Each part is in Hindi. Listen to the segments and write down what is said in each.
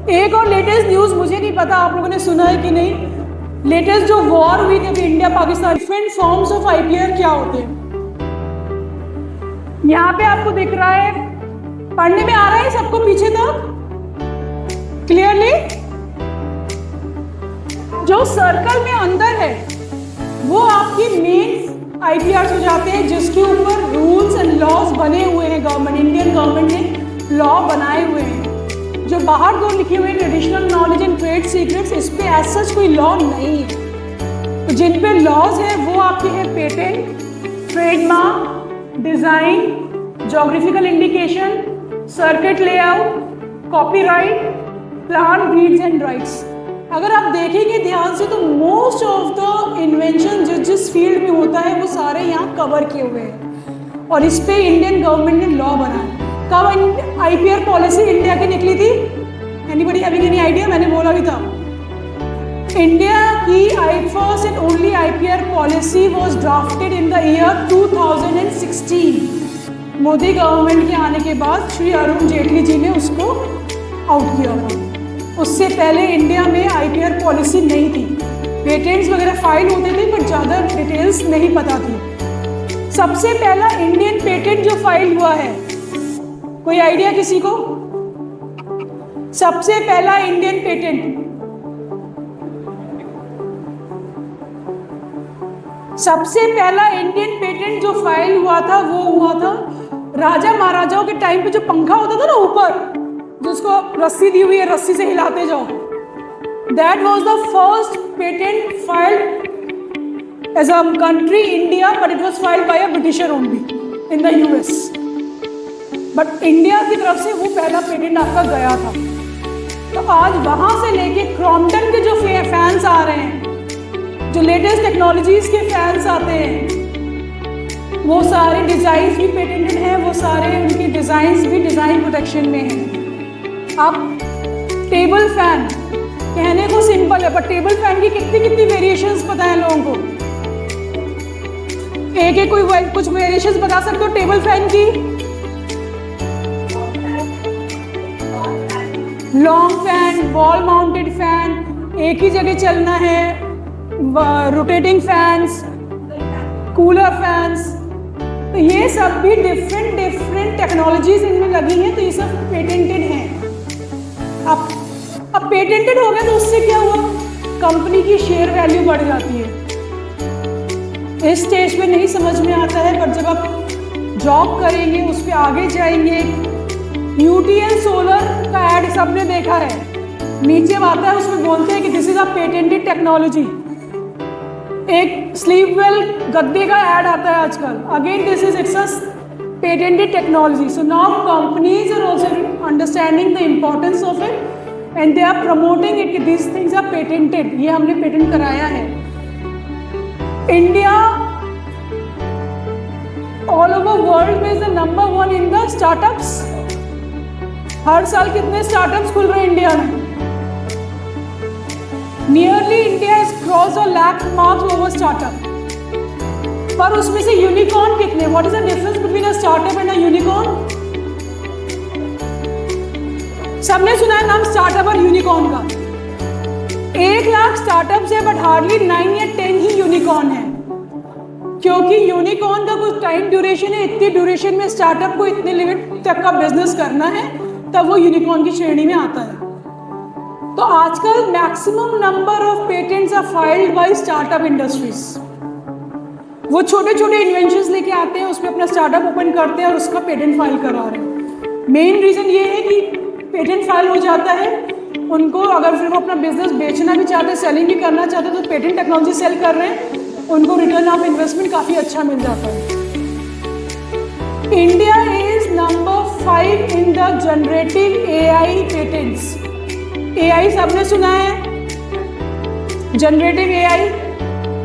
एक और लेटेस्ट न्यूज़, मुझे नहीं पता आप लोगों ने सुना है कि नहीं, लेटेस्ट जो वॉर हुई थी India Pakistan, different forms of IPR क्या होते हैं यहाँ पे आपको दिख रहा है, पढ़ने में आ रहा है सबको पीछे तक क्लियरली? जो सर्कल में अंदर है वो आपकी मेन आईपीआर हो जाते हैं, जिसके ऊपर रूल्स एंड लॉज बने हुए हैं। गवर्नमेंट, इंडियन गवर्नमेंट ने लॉ बनाए हुए हैं। जो बाहर दो लिखे हुए traditional knowledge and trade secrets, इस पे एज सच कोई लॉ नहीं है। तो जिन पे लॉज है वो आपके हैं patent, trademark, design, geographical indication, circuit layout, copyright, plant breeds and rights. अगर आप देखेंगे ध्यान से तो मोस्ट ऑफ द इन्वेंशन जिस फील्ड में होता है वो सारे यहाँ कवर किए हुए हैं और इस पे इंडियन गवर्नमेंट ने लॉ बनाया। कब आईपीआर पॉलिसी इंडिया की निकली थी? Anybody having any idea? मैंने बोला भी था, इंडिया की first and only IPR policy was drafted in the year 2016। Modi government के आने के बाद श्री अरुण जेटली जी ने उसको आउट किया था। उससे पहले इंडिया में आईपीआर पॉलिसी नहीं थी। पेटेंट्स वगैरह फाइल होते थे पर ज़्यादा डिटेल्स नहीं पता थी। सबसे पहला इंडियन पेटेंट जो फाइल हुआ है, कोई आइडिया किसी को? सबसे पहला इंडियन पेटेंट, सबसे पहला इंडियन पेटेंट जो फाइल हुआ था वो हुआ था राजा महाराजाओं के टाइम पे। जो पंखा होता था ना ऊपर, जिसको रस्सी दी हुई है, रस्सी से हिलाते जाओ, that was the first patent filed as a country India, but it was filed by a Britisher only in the US. But India की तरफ से वो पहला पेटेंट आपका गया था। तो आज वहां से लेके क्रॉम्पटन के जो फैंस आ रहे हैं, जो लेटेस्ट टेक्नोलॉजीज के फैंस आते हैं, वो सारे डिजाइन भी पेटेंटेड हैं, वो सारे उनके डिजाइन्स भी डिजाइन प्रोटेक्शन में हैं। अब टेबल फैन कहने को सिंपल है, पर टेबल फैन की कितनी कितनी वेरिएशंस पता है लोगों को? एक एक कोई कुछ वेरिएशंस बता सकते हो टेबल फैन की? Long fan, wall mounted fan, एक ही जगह चलना है, रोटेटिंग फैंस, कूलर फैंस। तो ये सब भी डिफरेंट टेक्नोलॉजीज इनमें लगी हैं, तो ये सब पेटेंटेड हैं। अब पेटेंटेड हो गया तो उससे क्या हुआ? कंपनी की शेयर वैल्यू बढ़ जाती है। इस स्टेज पे नहीं समझ में आता है, पर जब आप जॉब करेंगे, उस पर आगे जाएंगे। यूटीएल सोलर का ऐड सबने देखा है, नीचे आता है उसमें बोलते हैं कि this is a patented technology. एक स्लीप वेल गद्दे का ऐड आता है आजकल, again this is it's a patented technology. So now companies are also understanding the importance of it and they are promoting it कि these things are patented. ये हमने पेटेंट कराया है। इंडिया all over world में is the number one in the startups. हर साल कितने स्टार्टअप्स खुल रहे हैं इंडिया में? Nearly India has crossed a lakh mark over startup. पर उसमें से यूनिकॉर्न कितने? What is the difference between a startup and a unicorn? सबने सुना है नाम स्टार्टअप और यूनिकॉर्न का। 1 लाख स्टार्टअप्स है बट हार्डली 9 या 10 ही यूनिकॉर्न है, क्योंकि यूनिकॉर्न का कुछ टाइम ड्यूरेशन है। इतनी ड्यूरेशन में स्टार्टअप को इतने लिमिट तक का बिजनेस करना है, तब वो यूनिकॉर्न की श्रेणी में आता है। तो आजकल maximum number of patents are filed by startup industries. वो छोटे छोटे इन्वेंशंस लेके आते हैं, उसमें अपना स्टार्टअप ओपन करते हैं और उसका पेटेंट फाइल करा रहे हैं। मेन रीज़न ये है कि पेटेंट फाइल हो जाता है उनको, अगर फिर वो अपना बिजनेस बेचना भी चाहते हैं, सेलिंग भी करना चाहते हैं, तो पेटेंट टेक्नोलॉजी सेल कर रहे हैं, उनको रिटर्न ऑफ इन्वेस्टमेंट काफ़ी अच्छा मिल जाता है। India is number 5 in the generative AI patents. AI सबने सुना है, जनरेटिव एआई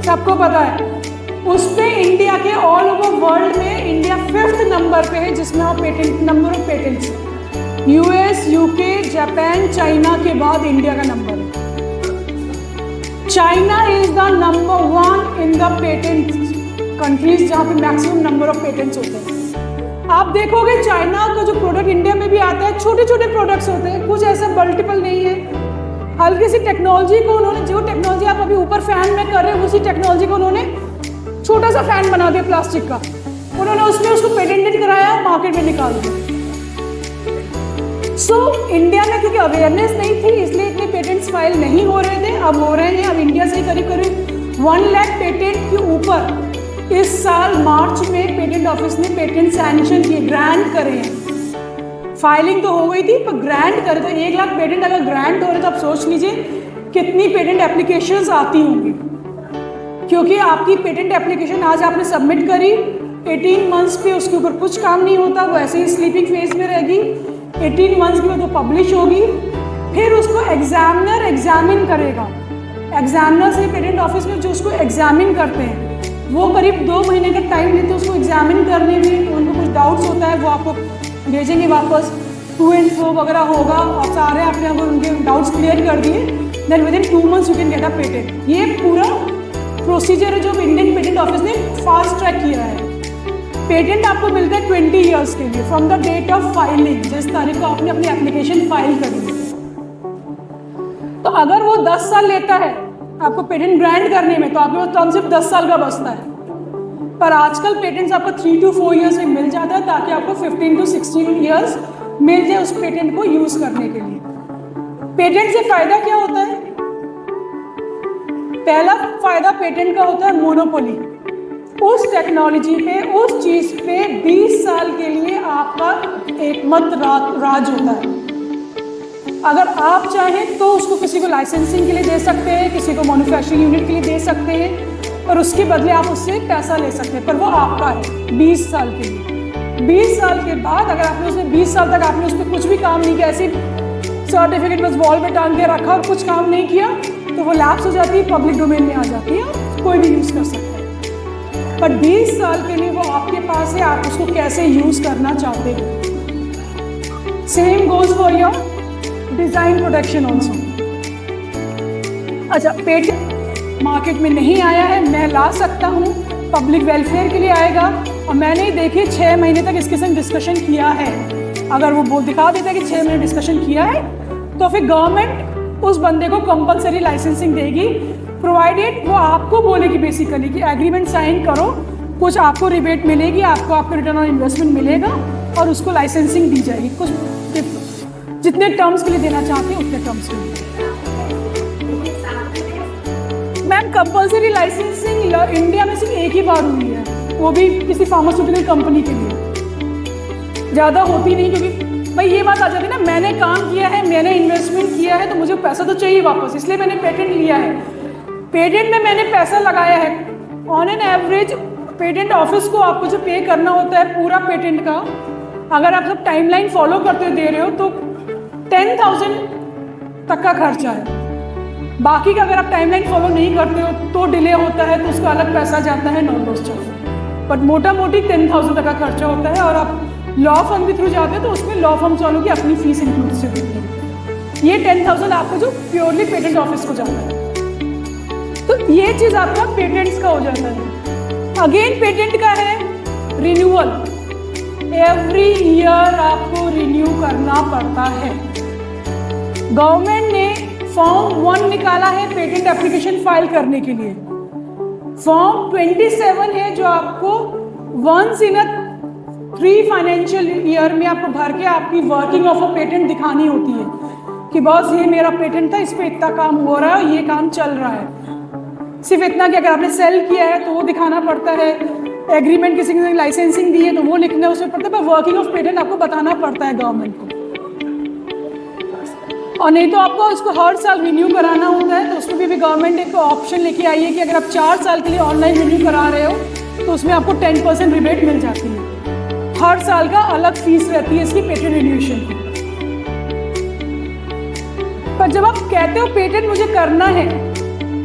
सबको पता है। उस पे इंडिया के ऑल ओवर वर्ल्ड में इंडिया 5th नंबर पे है, जिसमें आप patent number of patents, US, UK, Japan, China के बाद इंडिया का नंबर है। China is the number 1 in the patent countries जहाँ पे मैक्सिमम नंबर ऑफ पेटेंट्स होते हैं। आप देखोगे चाइना का जो प्रोडक्ट इंडिया में भी आता है, छोटे छोटे प्रोडक्ट्स होते हैं, कुछ ऐसे मल्टीपल नहीं है। हल्की सी टेक्नोलॉजी को उन्होंने, जो टेक्नोलॉजी आप अभी ऊपर फैन में कर रहे हैं, उसी टेक्नोलॉजी को उन्होंने छोटा सा फैन बना दिया प्लास्टिक का, उन्होंने उसमें उसको पेटेंटेड कराया, मार्केट में निकाल दिया। इंडिया में क्योंकि अवेयरनेस नहीं थी, इसलिए इतने पेटेंट्स फाइल नहीं हो रहे थे, अब हो रहे हैं। अब इंडिया से करीब करीब 1 लाख पेटेंट के ऊपर इस साल मार्च में पेटेंट ऑफिस ने पेटेंट सैंक्शन किए, ग्रांट करे हैं। फाइलिंग तो हो गई थी पर ग्रांट करे, तो 1 लाख पेटेंट अगर ग्रांट हो रहे तो आप सोच लीजिए कितनी पेटेंट एप्लीकेशंस आती होंगी। क्योंकि आपकी पेटेंट एप्लीकेशन आज आपने सबमिट करी, 18 मंथ्स पे उसके ऊपर कुछ काम नहीं होता, वो ऐसे ही स्लीपिंग फेज में रहेगी। 18 मंथ्स के बाद वो पब्लिश होगी, फिर उसको एग्जामिनर एग्जामिन करेगा। एग्जामिनर से पेटेंट ऑफिस में जो उसको एग्जामिन करते हैं वो करीब 2 महीने का टाइम लेते हैं उसको एग्जामिन करने में। तो उनको कुछ डाउट्स होता है, वो आपको भेजेंगे वापस, टू एंड फ्रो वगैरह होगा, और सारे आपने अगर उनके डाउट्स क्लियर कर दिए then within 2 months you can get a patent. ये पूरा प्रोसीजर है जो इंडियन पेटेंट ऑफिस ने फास्ट ट्रैक किया है। पेटेंट आपको मिलता है 20 ईयर्स के लिए from the date of filing, जिस तारीख को आपने अपनी एप्लीकेशन फाइल करी है। तो अगर वो 10 साल लेता है आपको पेटेंट ग्रांट करने में, तो आपके पास टर्म सिर्फ 10 साल का बचता है। पर आजकल पेटेंट्स आपको 3 to 4 ईयर्स में मिल जाता है, ताकि आपको 15 to 16 ईयर्स मिल जाए उस पेटेंट को यूज करने के लिए। पेटेंट से फायदा क्या होता है? पहला फायदा पेटेंट का होता है मोनोपोली। उस टेक्नोलॉजी पे, उस चीज पे 20 साल के लिए आपका एकमत राज होता है। अगर आप चाहें तो उसको किसी को लाइसेंसिंग के लिए दे सकते हैं, किसी को मैन्युफैक्चरिंग यूनिट के लिए दे सकते हैं, और उसके बदले आप उससे पैसा ले सकते हैं, पर वो आपका है 20 साल के लिए। 20 साल के बाद अगर आपने उसने 20 साल तक आपने उस पर कुछ भी काम नहीं किया, ऐसी सर्टिफिकेट बस वॉल पे टांग के रखा और कुछ काम नहीं किया, तो वो लैप्स हो जाती है, पब्लिक डोमेन में आ जाती है, कोई भी यूज़ कर सकता है। पर 20 साल के लिए वो आपके पास है, आप उसको कैसे यूज़ करना चाहते हो। Same goes for your design protection also. अच्छा, पेटेंट मार्केट में नहीं आया है, मैं ला सकता हूँ, पब्लिक वेलफेयर के लिए आएगा, और मैंने देखिए 6 महीने तक इसके संग डिस्कशन किया है। अगर वो दिखा देता है कि 6 महीने डिस्कशन किया है, तो फिर गवर्नमेंट उस बंदे को कंपलसरी लाइसेंसिंग देगी, प्रोवाइडेड वो आपको बोलेगी बेसिकली कि एग्रीमेंट साइन करो, कुछ आपको रिबेट मिलेगी, आपको रिटर्न ऑन इन्वेस्टमेंट मिलेगा, और उसको लाइसेंसिंग दी जाएगी, कुछ जितने टर्म्स के लिए देना चाहते हैं उतने टर्म्स के लिए। मैम कंपलसरी लाइसेंसिंग इंडिया में सिर्फ एक ही बार हुई है, वो भी किसी फार्मास्यूटिकल कंपनी के लिए, ज़्यादा होती नहीं, क्योंकि भाई ये बात आ जाती है ना, मैंने काम किया है, मैंने इन्वेस्टमेंट किया है, तो मुझे पैसा तो चाहिए वापस, इसलिए मैंने पेटेंट लिया है। पेटेंट में मैंने पैसा लगाया है, on an average patent office को आपको जो पे करना होता है पूरा पेटेंट का, अगर आप सब टाइमलाइन फॉलो करते दे रहे हो तो 10,000 तक का खर्चा है। बाकी का अगर आप टाइमलाइन फॉलो नहीं करते हो तो डिले होता है, तो उसका अलग पैसा जाता है, नॉन लॉस चार्ज। बट मोटा मोटी 10,000 तक का खर्चा होता है, और आप लॉ फर्म के थ्रू जाते हैं तो उसमें लॉ फर्म वालों की अपनी फीस इंक्लूड से होती है। ये 10,000 आपको जो प्योरली पेटेंट ऑफिस को जाता है, तो ये चीज़ आपका पेटेंट्स का हो जाता है। अगेन पेटेंट का है रिन्यूअल, एवरी ईयर आपको रिन्यू करना पड़ता है। गवर्नमेंट ने फॉर्म 1 निकाला है पेटेंट एप्लीकेशन फाइल करने के लिए, फॉर्म 27 है जो आपको once in a 3 financial year में आपको भर के आपकी वर्किंग ऑफ अ पेटेंट दिखानी होती है कि बॉस ये मेरा पेटेंट था, इस पर इतना काम हो रहा है, ये काम चल रहा है। सिर्फ इतना कि अगर आपने सेल किया है तो वो दिखाना पड़ता है, एग्रीमेंट किसी ने लाइसेंसिंग दी है तो वो लिखना उसमें पड़ता है, पर वर्किंग ऑफ पेटेंट आपको बताना पड़ता है गवर्नमेंट को। और नहीं तो आपको इसको हर साल रिन्यू कराना होता है, तो उसमें भी गवर्नमेंट एक ऑप्शन लेके आई है कि अगर आप 4 साल के लिए ऑनलाइन रिन्यू करा रहे हो तो उसमें आपको 10% रिबेट मिल जाती है। हर साल का अलग फीस रहती है इसकी पेटेंट रिन्यूएशन की। पर जब आप कहते हो पेटेंट मुझे करना है,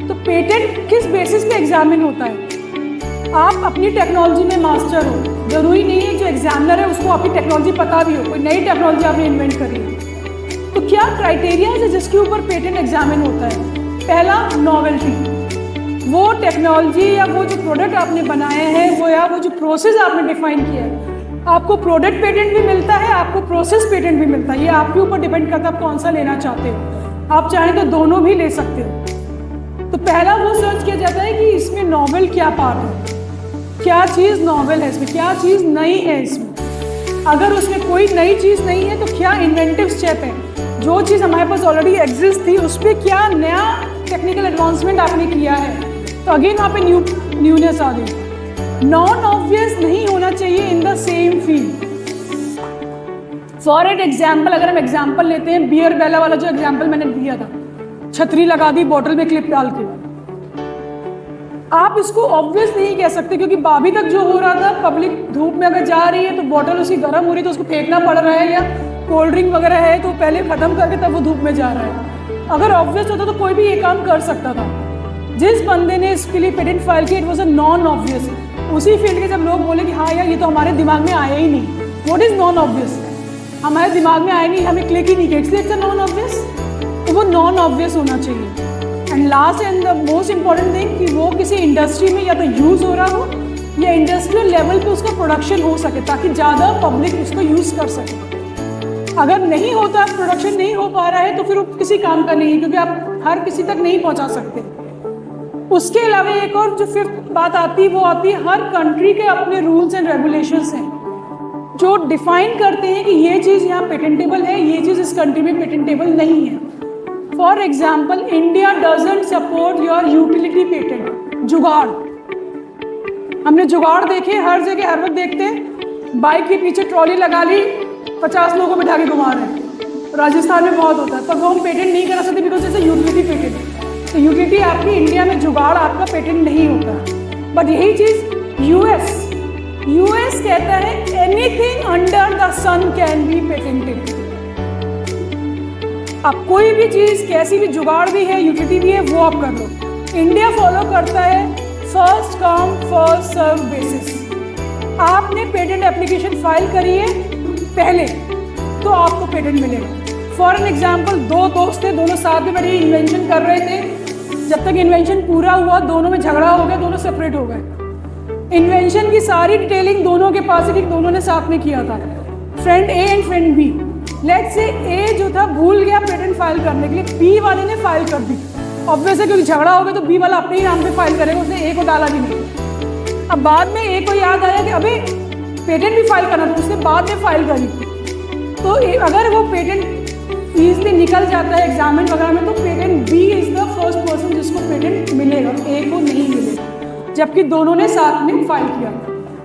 तो पेटेंट किस बेसिस पे एग्जामिन होता है? आप अपनी टेक्नोलॉजी में मास्टर हो, जरूरी नहीं है जो एग्जामिनर है उसको आपकी टेक्नोलॉजी पता भी हो, कोई नई टेक्नोलॉजी आपने इन्वेंट करी है, तो क्या क्राइटेरिया है जिसके ऊपर पेटेंट एग्जामिन होता है? पहला, नॉवेल्टी, वो टेक्नोलॉजी या वो जो प्रोडक्ट आपने बनाए हैं वो, या वो जो प्रोसेस आपने डिफाइन किया है आपको प्रोडक्ट पेटेंट भी मिलता है, आपको प्रोसेस पेटेंट भी मिलता है। ये आपके ऊपर डिपेंड करता है आप कौन सा लेना चाहते हो। आप चाहें तो दोनों भी ले सकते हो। तो पहला वो सर्च किया जाता है कि इसमें नॉवेल क्या पार्ट है, क्या चीज़ नॉवेल है इसमें, क्या चीज़ नई है इसमें। अगर उसमें कोई नई चीज़ नहीं है तो क्या इन्वेंटिव स्टेप है, जो चीज़ हमारे पास ऑलरेडी एग्जिस्ट थी उस पर क्या नया टेक्निकल एडवांसमेंट आपने किया है। तो अगेन वहाँ पे न्यूनेस आ गई। नॉन ऑब्वियस नहीं होना चाहिए in the same field. For an example, अगर हम एग्जाम्पल लेते हैं बियर बेला वाला जो एग्जाम्पल मैंने दिया था, छतरी लगा दी बोतल में क्लिप डाल के, आप इसको ऑब्वियस नहीं कह सकते क्योंकि अभी तक जो हो रहा था, पब्लिक धूप में अगर जा रही है तो बोतल उसकी गर्म हो रही है तो उसको फेंकना पड़ रहा है, या कोल्ड ड्रिंक वगैरह है तो पहले ख़त्म करके तब वो धूप में जा रहा है। अगर ऑब्वियस होता तो कोई भी ये काम कर सकता था। जिस बंदे ने इसके लिए पेटेंट फाइल किया, it was a non obvious. उसी फील्ड के जब लोग बोले कि हाँ यार ये तो हमारे दिमाग में आया ही नहीं, व्हाट इज नॉन ऑब्वियस, हमारे दिमाग में आया नहीं, हमें क्लिक ही नहीं किया, इसलिए इट्स अ नॉन ऑब्वियस। तो वो नॉन ऑब्वियस होना चाहिए। And last and the most important thing कि वो किसी इंडस्ट्री में या तो यूज़ हो रहा हो या इंडस्ट्रियल लेवल पे उसका प्रोडक्शन हो सके ताकि ज़्यादा पब्लिक उसको यूज़ कर सके। अगर नहीं होता, प्रोडक्शन नहीं हो पा रहा है तो फिर वो किसी काम का नहीं है क्योंकि आप हर किसी तक नहीं पहुंचा सकते। उसके अलावा एक और जो फिफ्थ बात आती है वो आती है हर कंट्री के अपने रूल्स एंड रेगुलेशंस हैं जो डिफाइन करते हैं कि ये चीज़ यहाँ पेटेंटेबल है, ये चीज़ इस कंट्री में पेटेंटेबल नहीं है। For example, India doesn't support your utility patent. जुगाड़, हमने जुगाड़ देखे हर जगह, हर वक्त देखते हैं। बाइक के पीछे ट्रॉली लगा ली, 50 लोगों को बिठा के घुमा रहे हैं, राजस्थान में बहुत होता है, पर वो हम पेटेंट नहीं करा सकते बिकॉज जैसे यूटिलिटी पेटेंट। तो यूटिलिटी आपकी इंडिया में जुगाड़ आपका पेटेंट नहीं होता। बट यही चीज़ यूएस कहता है anything under the sun can be patented. अब कोई भी चीज़, कैसी भी जुगाड़ भी है, यूटिलिटी भी है, वो आप कर लो। इंडिया फॉलो करता है first come first serve basis. आपने पेटेंट एप्लीकेशन फाइल करी है पहले तो आपको पेटेंट मिलेगा। फॉर एन एग्जाम्पल, दो दोस्त थे, दोनों साथ में बैठे इन्वेंशन कर रहे थे। जब तक इन्वेंशन पूरा हुआ दोनों में झगड़ा हो गया, दोनों सेपरेट हो गए। इन्वेंशन की सारी डिटेलिंग दोनों के पास है, दोनों ने साथ में किया था, friend A and friend B. Let's say A जो था भूल गया पेटेंट फाइल करने के लिए, बी वाले ने फाइल कर दी। ऑब्वियस है क्योंकि झगड़ा हो गया तो बी वाला अपने ही नाम पे फाइल करेगा, उसने ए को डाला भी नहीं। अब बाद में ए को याद आया कि अबे पेटेंट भी फाइल करना था, उसने बाद में फाइल करी। तो अगर वो पेटेंट ईजिली निकल जाता है एग्जामिन वगैरह में तो patent B is the first person जिसको पेटेंट मिलेगा, ए को नहीं मिलेगा, जबकि दोनों ने साथ में फाइल किया।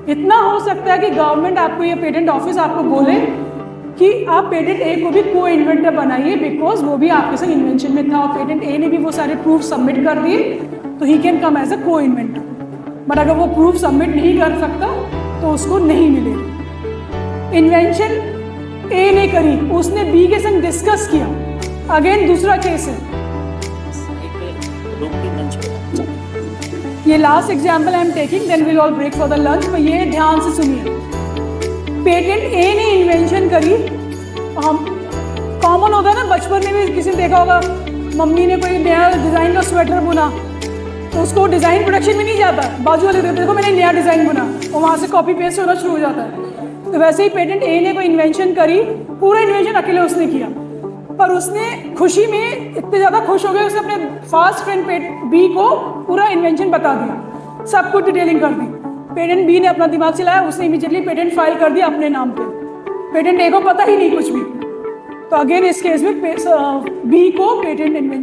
इतना हो सकता है कि गवर्नमेंट आपको, ये पेटेंट ऑफिस आपको बोले कि आप पेटेंट ए को भी को इन्वेंटर बनाइए बिकॉज वो भी आपके साथ इन्वेंशन में था और पेटेंट ए ने भी वो सारे प्रूफ सबमिट कर दिए, तो he can come as a को इन्वेंटर। बट अगर वो प्रूफ सबमिट नहीं कर सकता तो उसको नहीं मिलेगा। इन्वेंशन ए ने करी, उसने बी के संग डिस्कस किया, अगेन दूसरा केस है। ये last example I am taking, then will all break for the lunch. पर ये ध्यान से सुनिए, पेटेंट ए ने इन्वेंशन करी। हम कॉमन होता है ना, बचपन में भी किसी ने देखा होगा, मम्मी ने कोई नया डिज़ाइन का स्वेटर बुना तो उसको डिज़ाइन प्रोडक्शन में नहीं जाता, बाजू वाले देखो मैंने नया डिज़ाइन बुना, और वहाँ से कॉपी पेस्ट होना शुरू हो जाता है। तो वैसे ही पेटेंट ए ने कोई इन्वेंशन करी, पूरा इन्वेंशन अकेले उसने किया, पर उसने खुशी में इतने ज़्यादा खुश हो गए उसने अपने फास्ट फ्रेंड बी को पूरा इन्वेंशन बता दिया, सब कुछ डिटेलिंग कर दी। पेटेंट बी ने अपना दिमाग चलाया, उसने इमीडिएटली पेटेंट फाइल कर दिया अपने नाम पे, पेटेंट ए को पता ही नहीं कुछ भी। तो अगेन इस केस में बी को पेटेंट इन्वेंशन